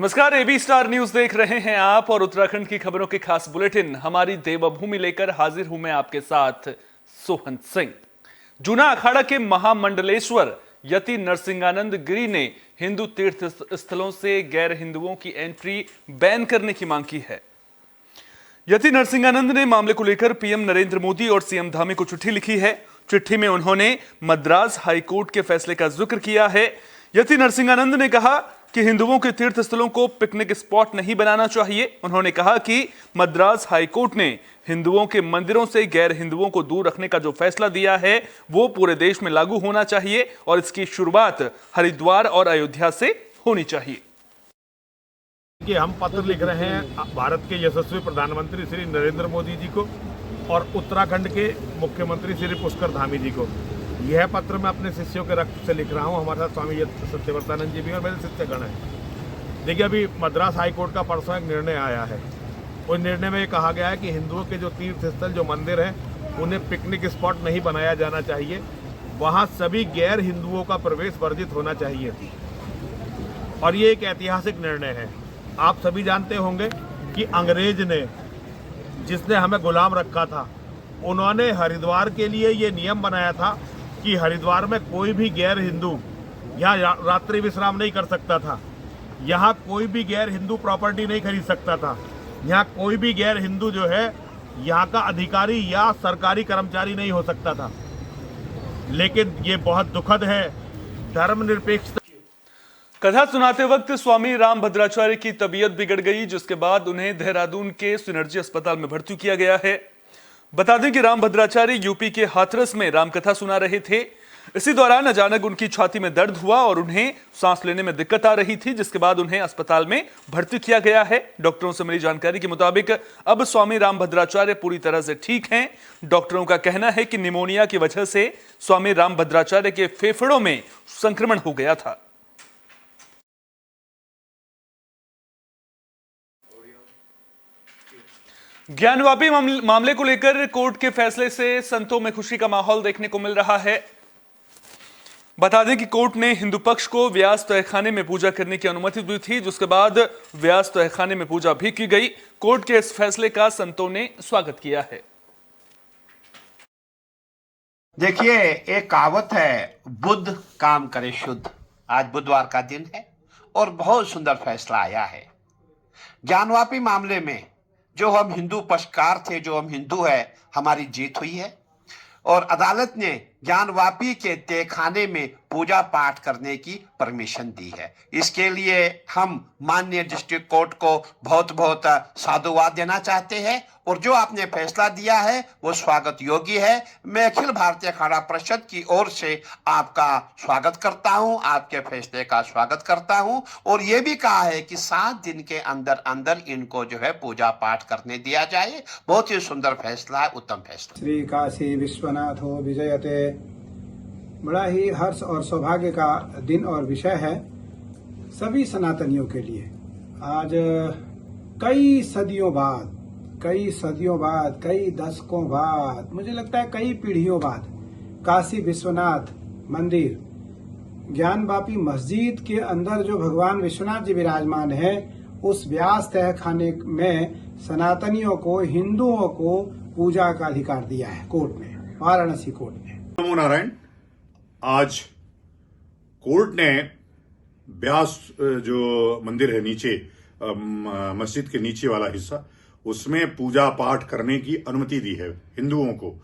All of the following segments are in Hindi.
नमस्कार, एबी स्टार न्यूज देख रहे हैं आप और उत्तराखंड की खबरों के खास बुलेटिन हमारी देवभूमि लेकर हाजिर हूं मैं आपके साथ सोहन सिंह। जूना अखाड़ा के महामंडलेश्वर यति नरसिंहानंद गिरी ने हिंदू तीर्थ स्थलों से गैर हिंदुओं की एंट्री बैन करने की मांग की है। यति नरसिंहानंद ने मामले को लेकर पीएम नरेंद्र मोदी और सीएम धामी को चिट्ठी लिखी है। चिट्ठी में उन्होंने मद्रास हाईकोर्ट के फैसले का जिक्र किया है। यति नरसिंहानंद ने कहा कि हिंदुओं के तीर्थ स्थलों को पिकनिक स्पॉट नहीं बनाना चाहिए। उन्होंने कहा कि मद्रास हाईकोर्ट ने हिंदुओं के मंदिरों से गैर हिंदुओं को दूर रखने का जो फैसला दिया है वो पूरे देश में लागू होना चाहिए और इसकी शुरुआत हरिद्वार और अयोध्या से होनी चाहिए। कि हम पत्र लिख रहे हैं भारत के यशस्वी प्रधानमंत्री श्री नरेंद्र मोदी जी को और उत्तराखंड के मुख्यमंत्री श्री पुष्कर धामी जी को। यह पत्र मैं अपने शिष्यों के रक्त से लिख रहा हूं। हमारे साथ स्वामी सत्यव्रतानंद जी भी और मेरे शिष्यगण हैं। देखिए, अभी मद्रास हाईकोर्ट का परसों एक निर्णय आया है। उस निर्णय में ये कहा गया है कि हिंदुओं के जो तीर्थ स्थल जो मंदिर हैं उन्हें पिकनिक स्पॉट नहीं बनाया जाना चाहिए। वहाँ सभी गैर हिंदुओं का प्रवेश वर्जित होना चाहिए और ये एक ऐतिहासिक निर्णय है। आप सभी जानते होंगे कि अंग्रेज ने, जिसने हमें गुलाम रखा था, उन्होंने हरिद्वार के लिए ये नियम बनाया था कि हरिद्वार में कोई भी गैर हिंदू यहाँ रात्रि विश्राम नहीं कर सकता था। यहाँ कोई भी गैर हिंदू प्रॉपर्टी नहीं खरीद सकता था। यहाँ कोई भी गैर हिंदू जो है यहाँ का अधिकारी या सरकारी कर्मचारी नहीं हो सकता था। लेकिन ये बहुत दुखद है, धर्मनिरपेक्ष कथा सुनाते वक्त स्वामी रामभद्राचार्य की तबीयत बिगड़ गई, जिसके बाद उन्हें देहरादून के सिनर्जी अस्पताल में भर्ती किया गया है। बता दें कि रामभद्राचार्य यूपी के हाथरस में रामकथा सुना रहे थे। इसी दौरान अचानक उनकी छाती में दर्द हुआ और उन्हें सांस लेने में दिक्कत आ रही थी, जिसके बाद उन्हें अस्पताल में भर्ती किया गया है। डॉक्टरों से मिली जानकारी के मुताबिक अब स्वामी रामभद्राचार्य पूरी तरह से ठीक हैं। डॉक्टरों का कहना है कि निमोनिया की वजह से स्वामी रामभद्राचार्य के फेफड़ों में संक्रमण हो गया था। ज्ञानवापी मामले को लेकर कोर्ट के फैसले से संतों में खुशी का माहौल देखने को मिल रहा है। बता दें कि कोर्ट ने हिंदू पक्ष को व्यास तहखाने में पूजा करने की अनुमति दी थी, जिसके बाद व्यास तहखाने में पूजा भी की गई। कोर्ट के इस फैसले का संतों ने स्वागत किया है। देखिए, एक कहावत है, बुद्ध काम करे शुद्ध। आज बुधवार का दिन है और बहुत सुंदर फैसला आया है। ज्ञानवापी मामले में जो हम हिंदू पक्षकार थे, जो हम हिंदू है, हमारी जीत हुई है और अदालत ने ज्ञानवापी के तहखाने में पूजा पाठ करने की परमिशन दी है। इसके लिए हम माननीय डिस्ट्रिक्ट कोर्ट को बहुत बहुत साधुवाद देना चाहते हैं और जो आपने फैसला दिया है वो स्वागत योग्य है। मैं अखिल भारतीय अखाड़ा परिषद की ओर से आपका स्वागत करता हूं, आपके फैसले का स्वागत करता हूं और ये भी कहा है कि 7 दिन के अंदर अंदर इनको जो है पूजा पाठ करने दिया जाए। बहुत ही सुंदर फैसला है, उत्तम फैसला। श्री काशी विश्वनाथो विजयते बड़ा ही हर्ष और सौभाग्य का दिन और विषय है सभी सनातनियों के लिए। आज कई सदियों बाद, कई दशकों बाद, मुझे लगता है कई पीढ़ियों बाद काशी विश्वनाथ मंदिर, ज्ञानवापी मस्जिद के अंदर जो भगवान विश्वनाथ जी विराजमान है, उस व्यास तहखाने में सनातनियों को, हिंदुओं को पूजा का अधिकार दिया है कोर्ट में, वाराणसी कोर्ट में। नमो नारायण। आज कोर्ट ने व्यास जो मंदिर है नीचे, मस्जिद के नीचे वाला हिस्सा, उसमें पूजा पाठ करने की अनुमति दी है हिंदुओं को।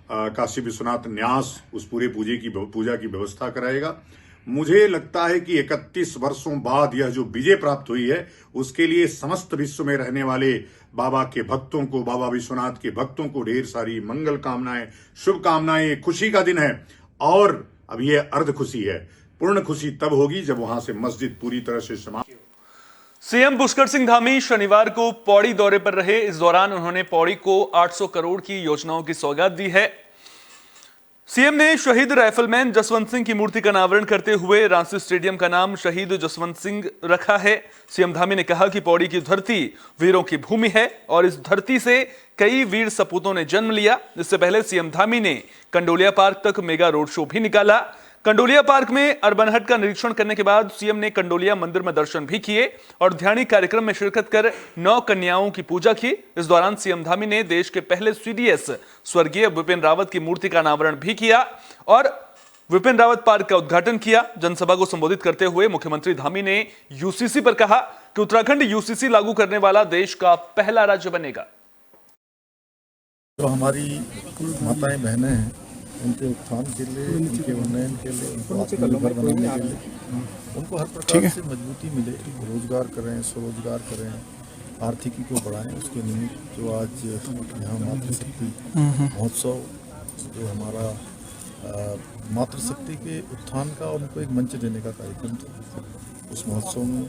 काशी विश्वनाथ न्यास उस पूरे पूजा की व्यवस्था कराएगा। मुझे लगता है कि 31 वर्षों बाद यह जो विजय प्राप्त हुई है, उसके लिए समस्त विश्व में रहने वाले बाबा के भक्तों को, बाबा विश्वनाथ के भक्तों को ढेर सारी मंगल कामनाएं, शुभकामनाएं। खुशी का दिन है और अब यह अर्ध खुशी है। पूर्ण खुशी तब होगी जब वहां से मस्जिद पूरी तरह से समाप्त। सीएम पुष्कर सिंह धामी शनिवार को पौड़ी दौरे पर रहे। इस दौरान उन्होंने पौड़ी को 800 करोड़ की योजनाओं की सौगात दी है। सीएम ने शहीद राइफलमैन जसवंत सिंह की मूर्ति का अनावरण करते हुए रांसी स्टेडियम का नाम शहीद जसवंत सिंह रखा है। सीएम धामी ने कहा कि पौड़ी की धरती वीरों की भूमि है और इस धरती से कई वीर सपूतों ने जन्म लिया। इससे पहले सीएम धामी ने कंडोलिया पार्क तक मेगा रोड शो भी निकाला। कंडोलिया पार्क में अर्बन हट का निरीक्षण करने के बाद सीएम ने कंडोलिया मंदिर में दर्शन भी किए और ध्यानी कार्यक्रम में शिरकत कर 9 कन्याओं की पूजा की। इस दौरान सीएम धामी ने देश के पहले सीडीएस स्वर्गीय विपिन रावत की मूर्ति का अनावरण भी किया और विपिन रावत पार्क का उद्घाटन किया। जनसभा को संबोधित करते हुए मुख्यमंत्री धामी ने यूसीसी पर कहा कि उत्तराखंड यूसीसी लागू करने वाला देश का पहला राज्य बनेगा। जो हमारी माताएं बहनें हैं उनके उत्थान के लिए, उनके उन्नयन के लिए, उनको आत्मनिर्भर बनाने के लिए उनको हर प्रकार से मजबूती मिले, रोजगार करें, स्वरोजगार करें, आर्थिकी को बढ़ाएं। उसके निमित्त जो आज यहाँ मातृशक्ति महोत्सव जो हमारा मातृशक्ति के उत्थान का उनको एक मंच देने का कार्यक्रम था, उस महोत्सव में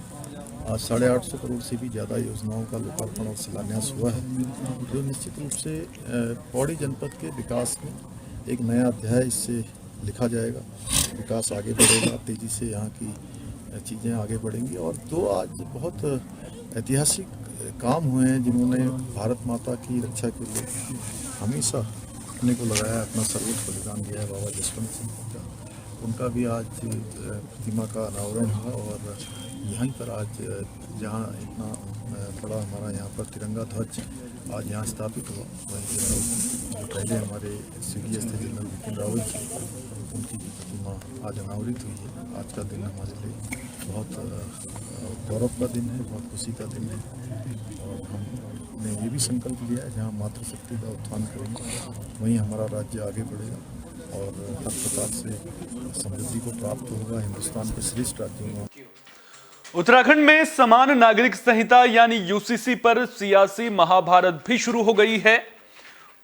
आज 850 करोड़ से भी ज़्यादा योजनाओं का लोकार्पण और शिलान्यास हुआ है, जो निश्चित रूप से पौड़ी जनपद के विकास में एक नया अध्याय इससे लिखा जाएगा। विकास आगे बढ़ेगा, तेज़ी से यहाँ की चीज़ें आगे बढ़ेंगी। और दो आज बहुत ऐतिहासिक काम हुए हैं जिन्होंने भारत माता की रक्षा के लिए हमेशा अपने को लगाया, अपना सर्वोच्च बलिदान दिया है। बाबा जसवंत सिंह का उनका भी आज प्रतिमा का अनावरण हुआ और यहीं पर आज जहाँ इतना बड़ा हमारा यहाँ पर तिरंगा ध्वज आज यहाँ स्थापित हुआ, वहीं जो पहले हमारे सीडीएस थे जनरल विपिन रावत जी, उनकी प्रतिमा आज अनावरित हुई है। आज का दिन हमारे लिए बहुत गौरव का दिन है, बहुत खुशी का दिन है और हमने ये भी संकल्प लिया है जहाँ मातृशक्ति का उत्थान करेंगे वहीं हमारा राज्य आगे बढ़ेगा और हर प्रकार से समृद्धि को प्राप्त होगा, हिंदुस्तान के श्रेष्ठ राज्यों में। उत्तराखंड में समान नागरिक संहिता यानी यूसीसी पर सियासी महाभारत भी शुरू हो गई है।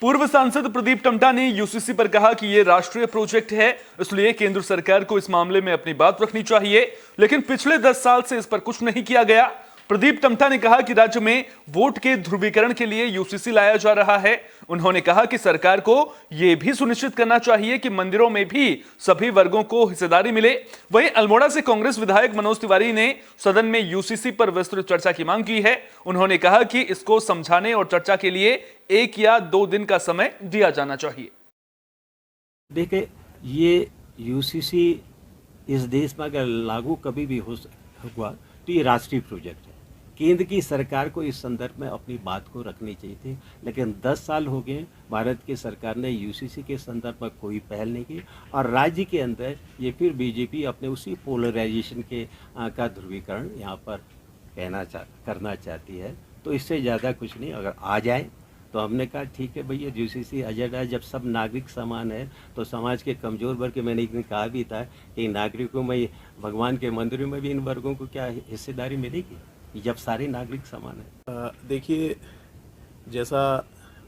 पूर्व सांसद प्रदीप टम्टा ने यूसीसी पर कहा कि यह राष्ट्रीय प्रोजेक्ट है, इसलिए केंद्र सरकार को इस मामले में अपनी बात रखनी चाहिए, लेकिन पिछले 10 साल से इस पर कुछ नहीं किया गया। प्रदीप टम्टा ने कहा कि राज्य में वोट के ध्रुवीकरण के लिए यूसीसी लाया जा रहा है। उन्होंने कहा कि सरकार को यह भी सुनिश्चित करना चाहिए कि मंदिरों में भी सभी वर्गों को हिस्सेदारी मिले। वहीं अल्मोड़ा से कांग्रेस विधायक मनोज तिवारी ने सदन में यूसीसी पर विस्तृत चर्चा की मांग की है। उन्होंने कहा कि इसको समझाने और चर्चा के लिए 1 या 2 दिन का समय दिया जाना चाहिए। देखिए, ये यूसीसी इस देश में अगर लागू कभी भी हुआ तो ये राष्ट्रीय प्रोजेक्ट है। केंद्र की सरकार को इस संदर्भ में अपनी बात को रखनी चाहिए थी, लेकिन 10 साल हो गए भारत की सरकार ने यूसीसी के संदर्भ में कोई पहल नहीं की और राज्य के अंदर ये फिर बीजेपी अपने उसी पोलराइजेशन के का ध्रुवीकरण यहाँ पर करना चाहती है। तो इससे ज़्यादा कुछ नहीं, अगर आ जाए तो हमने कहा ठीक है भैया, यूसीसी एजेंडा जब सब नागरिक समान है तो समाज के कमज़ोर वर्ग के, मैंने एक दिन कहा भी था कि नागरिकों में, भगवान के मंदिरों में भी इन वर्गों को क्या हिस्सेदारी मिलेगी जब सारे नागरिक समान है। देखिए, जैसा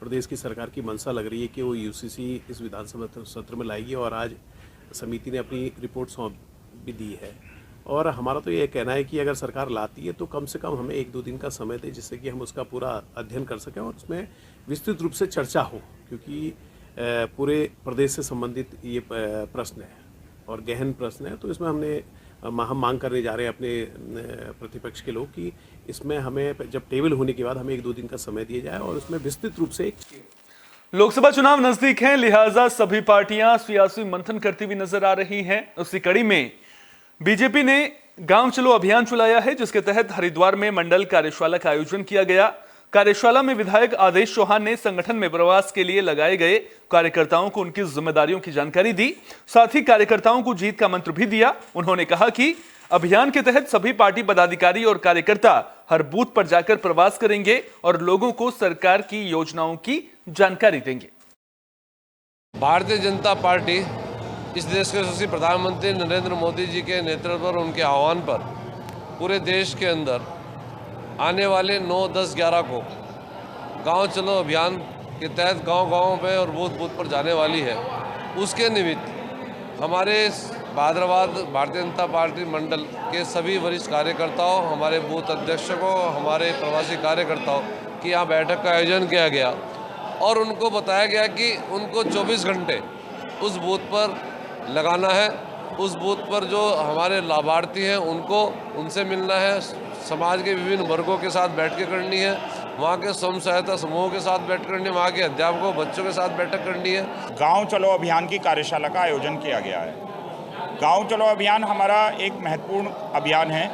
प्रदेश की सरकार की मंशा लग रही है कि वो यूसीसी इस विधानसभा सत्र में लाएगी और आज समिति ने अपनी रिपोर्ट सौंप भी दी है और हमारा तो ये कहना है कि अगर सरकार लाती है तो कम से कम हमें 1-2 दिन का समय दे, जिससे कि हम उसका पूरा अध्ययन कर सकें और उसमें विस्तृत रूप से चर्चा हो, क्योंकि पूरे प्रदेश से संबंधित ये प्रश्न है और गहन प्रश्न है। तो इसमें हम मांग करने जा रहे हैं अपने प्रतिपक्ष के लोग कि इसमें हमें जब टेबल होने के बाद हमें 1-2 दिन का समय दिया जाए और उसमें विस्तृत रूप से। लोकसभा चुनाव नजदीक हैं, लिहाजा सभी पार्टियां सियासी मंथन करती हुई नजर आ रही हैं। उसी कड़ी में बीजेपी ने गांव चलो अभियान चलाया है, जिसके तहत हरिद्वार में मंडल कार्यशाला का आयोजन किया गया। कार्यशाला में विधायक आदेश चौहान ने संगठन में प्रवास के लिए लगाए गए कार्यकर्ताओं को उनकी जिम्मेदारियों की जानकारी दी, साथ ही कार्यकर्ताओं को जीत का मंत्र भी दिया। उन्होंने कहा कि अभियान के तहत सभी पार्टी पदाधिकारी और कार्यकर्ता हर बूथ पर जाकर प्रवास करेंगे और लोगों को सरकार की योजनाओं की जानकारी देंगे। भारतीय जनता पार्टी इस देश के यशस्वी प्रधानमंत्री नरेंद्र मोदी जी के नेतृत्व पर, उनके आह्वान पर पूरे देश के अंदर आने वाले 9, 10, 11 को गांव चलो अभियान के तहत गांव-गांव में और बूथ पर जाने वाली है। उसके निमित्त हमारे भाद्रवाद भारतीय जनता पार्टी मंडल के सभी वरिष्ठ कार्यकर्ताओं, हमारे बूथ अध्यक्षों, हमारे प्रवासी कार्यकर्ताओं की यहाँ बैठक का आयोजन किया गया और उनको बताया गया कि उनको 24 घंटे उस बूथ पर लगाना है। उस बूथ पर जो हमारे लाभार्थी हैं उनसे मिलना है, समाज के विभिन्न वर्गों के साथ बैठकें करनी है, वहाँ के स्वयं सहायता समूहों के साथ बैठक करनी है, वहाँ के अध्यापकों बच्चों के साथ बैठक करनी है। गांव चलो अभियान की कार्यशाला का आयोजन किया गया है। गांव चलो अभियान हमारा एक महत्वपूर्ण अभियान है।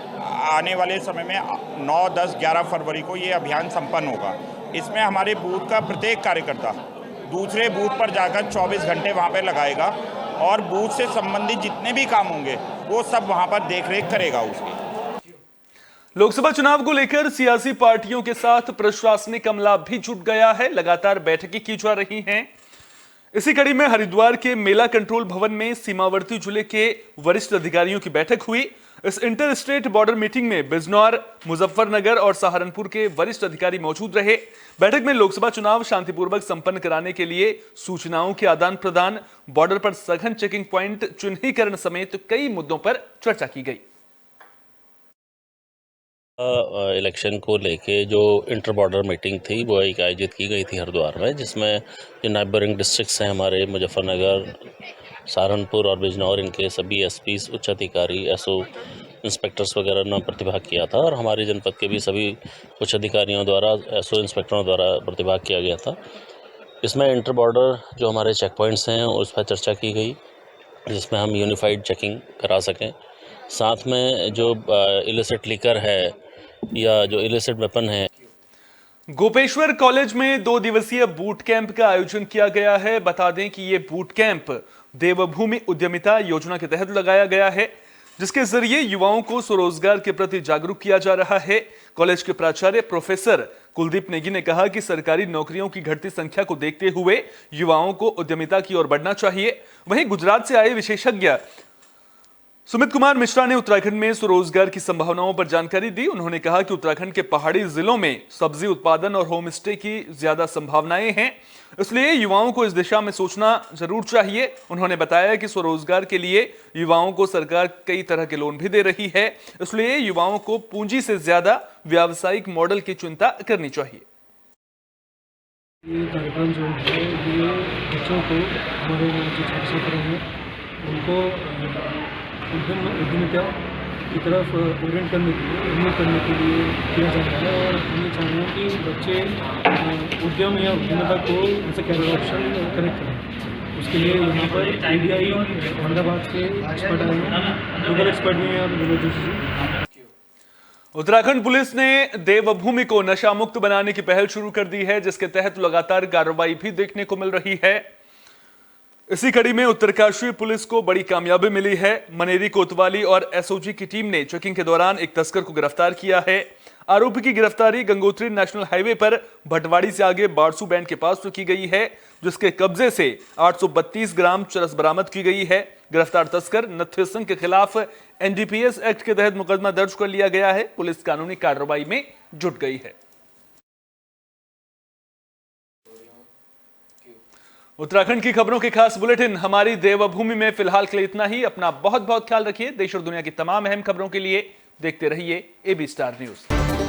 आने वाले समय में 9, 10, 11 फरवरी को ये अभियान संपन्न होगा। इसमें हमारे बूथ का प्रत्येक कार्यकर्ता दूसरे बूथ पर जाकर 24 घंटे वहाँ पर लगाएगा और बूथ से संबंधित जितने भी काम होंगे वो सब वहाँ पर देखरेख करेगा उसकी। लोकसभा चुनाव को लेकर सियासी पार्टियों के साथ प्रशासनिक अमला भी जुट गया है। लगातार बैठकें की जा रही हैं। इसी कड़ी में हरिद्वार के मेला कंट्रोल भवन में सीमावर्ती जिले के वरिष्ठ अधिकारियों की बैठक हुई। इस इंटर स्टेट बॉर्डर मीटिंग में बिजनौर, मुजफ्फरनगर और सहारनपुर के वरिष्ठ अधिकारी मौजूद रहे। बैठक में लोकसभा चुनाव शांतिपूर्वक संपन्न कराने के लिए सूचनाओं के आदान प्रदान, बॉर्डर पर सघन चेकिंग प्वाइंट चिन्हीकरण समेत कई मुद्दों पर चर्चा की गई। इलेक्शन को लेके जो इंटर बॉर्डर मीटिंग थी वो एक आयोजित की गई थी हरिद्वार में, जिसमें जो नाइबरिंग डिस्ट्रिक्ट्स हैं हमारे मुजफ्फरनगर, सहारनपुर और बिजनौर, इनके सभी एसपीज, उच्च अधिकारी, एसओ इंस्पेक्टर्स वगैरह ने प्रतिभाग किया था और हमारे जनपद के भी सभी उच्च अधिकारियों द्वारा, एसओ इंस्पेक्टरों द्वारा प्रतिभाग किया गया था। इसमें इंटर बॉर्डर जो हमारे चेक पॉइंट्स हैं उस पर चर्चा की गई, जिसमें हम यूनिफाइड चेकिंग करा सकें। साथ में जो इलिसिट लिकर है या जो इलिसिट वेपन है। गोपेश्वर कॉलेज में 2 दिवसीय बूट कैंप का आयोजन किया गया है। बता दें कि ये बूट कैंप देवभूमि उद्यमिता योजना के तहत लगाया गया है, जिसके जरिए युवाओं को स्वरोजगार के प्रति जागरूक किया जा रहा है। कॉलेज के प्राचार्य प्रोफेसर कुलदीप नेगी ने कहा कि सरकारी नौकरियों की घटती संख्या को देखते हुए युवाओं को उद्यमिता की ओर बढ़ना चाहिए। वहीं गुजरात से आए विशेषज्ञ सुमित कुमार मिश्रा ने उत्तराखंड में स्वरोजगार की संभावनाओं पर जानकारी दी। उन्होंने कहा कि उत्तराखंड के पहाड़ी जिलों में सब्जी उत्पादन और होम स्टे की ज्यादा संभावनाएं हैं, इसलिए युवाओं को इस दिशा में सोचना जरूर चाहिए। उन्होंने बताया कि स्वरोजगार के लिए युवाओं को सरकार कई तरह के लोन भी दे रही है, इसलिए युवाओं को पूंजी से ज्यादा व्यावसायिक मॉडल की चिंता करनी चाहिए। ये कार्यक्रम जो है ये बच्चों को, हमारे जो छात्र छात्राएं हैं उनको उद्यमिता की तरफ ओरिएंट करने के लिए, उन्मुख करने के लिए किया जा रहा है। और हम ये चाह रहे हैं कि बच्चे उद्यम या उद्यमिता को ऐसे कैरियर ऑप्शन कनेक्ट करें। उसके लिए यहाँ पर ADI अहमदाबाद से एक्सपर्ट आए हैं, लोकल एक्सपर्ट भी हैं और लोकल। उत्तराखंड पुलिस ने देवभूमि को नशा मुक्त बनाने की पहल शुरू कर दी है, जिसके तहत लगातार कार्रवाई भी देखने को मिल रही है। इसी कड़ी में उत्तरकाशी पुलिस को बड़ी कामयाबी मिली है। मनेरी कोतवाली और एसओजी की टीम ने चेकिंग के दौरान एक तस्कर को गिरफ्तार किया है। आरोपी की गिरफ्तारी गंगोत्री नेशनल हाईवे पर भटवाड़ी से आगे बारसू बैंड के पास की गई है, जिसके कब्जे से 832 ग्राम चरस बरामद की गई है। गिरफ्तार तस्कर नथ्य सिंह के खिलाफ NDPS एक्ट के तहत मुकदमा दर्ज कर लिया गया है। पुलिस कानूनी कार्रवाई में जुट गई है। उत्तराखंड की खबरों के खास बुलेटिन हमारी देवभूमि में फिलहाल के लिए इतना ही। अपना बहुत बहुत ख्याल रखिए। देश और दुनिया की तमाम अहम खबरों के लिए देखते रहिए AB स्टार न्यूज।